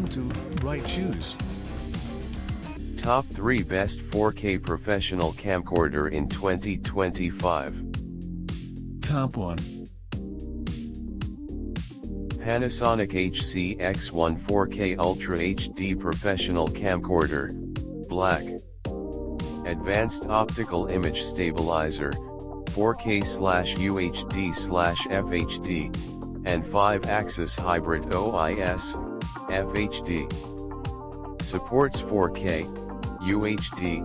to right choose. Top 3 Best 4K Professional Camcorder in 2025. Top 1. Panasonic HC-X1 4K Ultra HD Professional Camcorder, Black. Advanced Optical Image Stabilizer, 4K/UHD/FHD, and 5-axis Hybrid OIS, FHD. Supports 4K, UHD,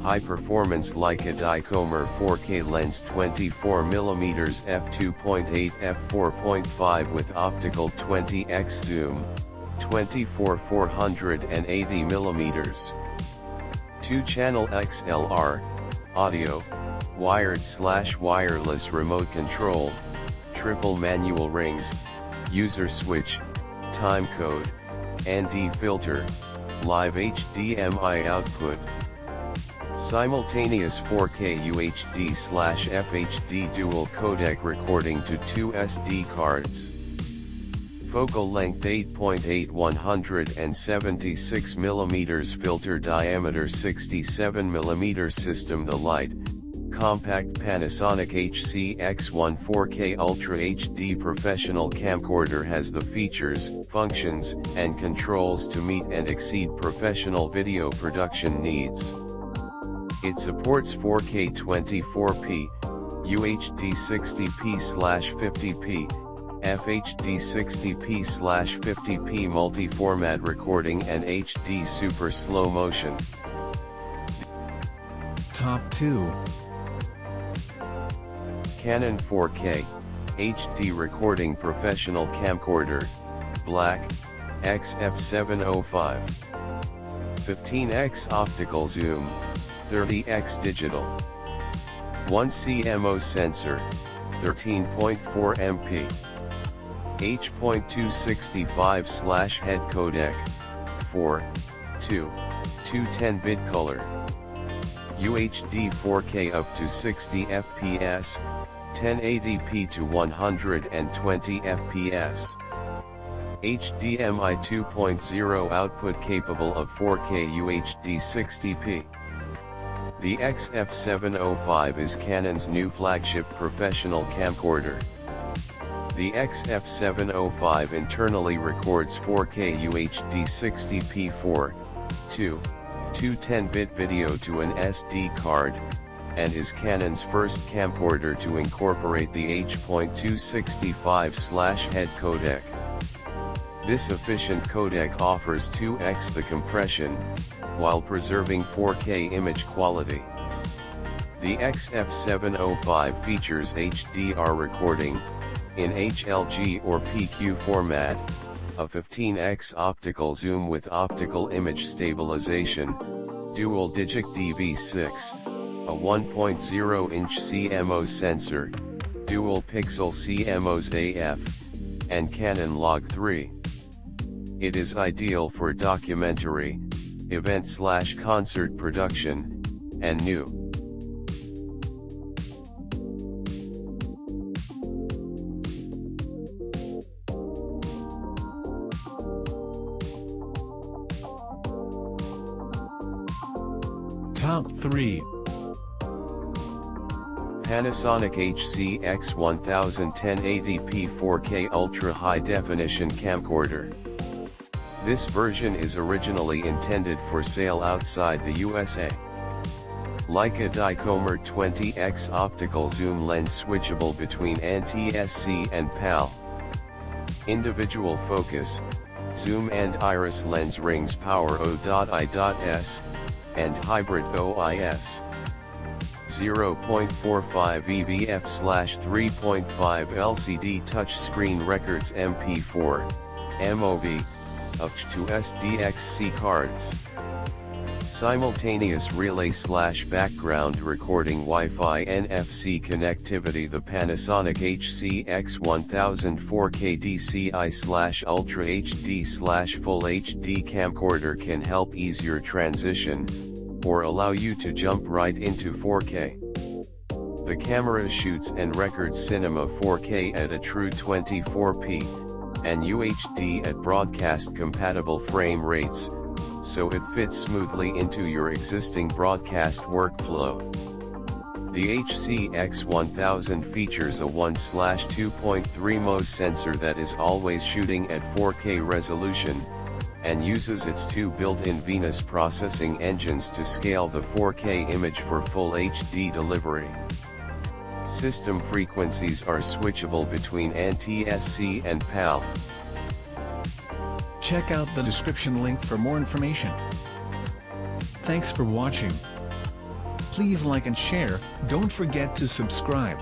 high-performance Leica Dichromer 4K lens 24mm f2.8 f4.5 with optical 20x zoom, 24-480mm. 2-channel XLR, audio, wired/wireless remote control, triple manual rings, user switch, time code, ND filter, live HDMI output. Simultaneous 4K UHD/FHD dual codec recording to 2 SD cards. Focal length 8.8 176mm filter diameter 67mm system. The light, compact Panasonic HC-X1 4K Ultra HD Professional Camcorder has the features, functions, and controls to meet and exceed professional video production needs. It supports 4K 24p, UHD 60p/50p, FHD 60p/50p multi-format recording and HD super slow motion. Top 2. Canon 4K HD Recording Professional Camcorder, Black, XF705. 15x optical zoom, 30x digital. 1 CMOS sensor, 13.4 MP. H.265/head codec, 4:2 10-bit color. UHD 4K up to 60 fps, 1080p to 120 fps. HDMI 2.0 output capable of 4K UHD 60p. The XF705 is Canon's new flagship professional camcorder. The XF705 internally records 4K UHD 60p 4:2 10-bit video to an SD card, and is Canon's first camcorder to incorporate the H.265/head codec. This efficient codec offers 2x the compression, while preserving 4K image quality. The XF705 features HDR recording, in HLG or PQ format, a 15x optical zoom with optical image stabilization, dual digic DV6, a 1.0-inch CMOS sensor, dual pixel CMOS AF, and Canon Log 3. It is ideal for documentary, event/concert production, and new. Top 3. Panasonic HC-X1000 1080p 4K Ultra High Definition Camcorder. This version is originally intended for sale outside the USA. Leica Dichromer 20x optical zoom lens switchable between NTSC and PAL. Individual focus, zoom and iris lens rings power O.I.S, and hybrid OIS. 0.45 EVF/3.5 LCD touchscreen records MP4, MOV, up to SDXC cards. Simultaneous relay/background recording Wi-Fi NFC connectivity. The Panasonic HC-X1000 4K DCI/Ultra HD/Full HD camcorder can help ease your transition, or allow you to jump right into 4K. The camera shoots and records cinema 4K at a true 24p, and UHD at broadcast-compatible frame rates, so it fits smoothly into your existing broadcast workflow. The HCX1000 features a 1/2.3 MOS sensor that is always shooting at 4K resolution, and uses its two built-in Venus processing engines to scale the 4K image for full HD delivery. System frequencies are switchable between NTSC and PAL. Check out the description link for more information. Thanks for watching. Please like and share, don't forget to subscribe.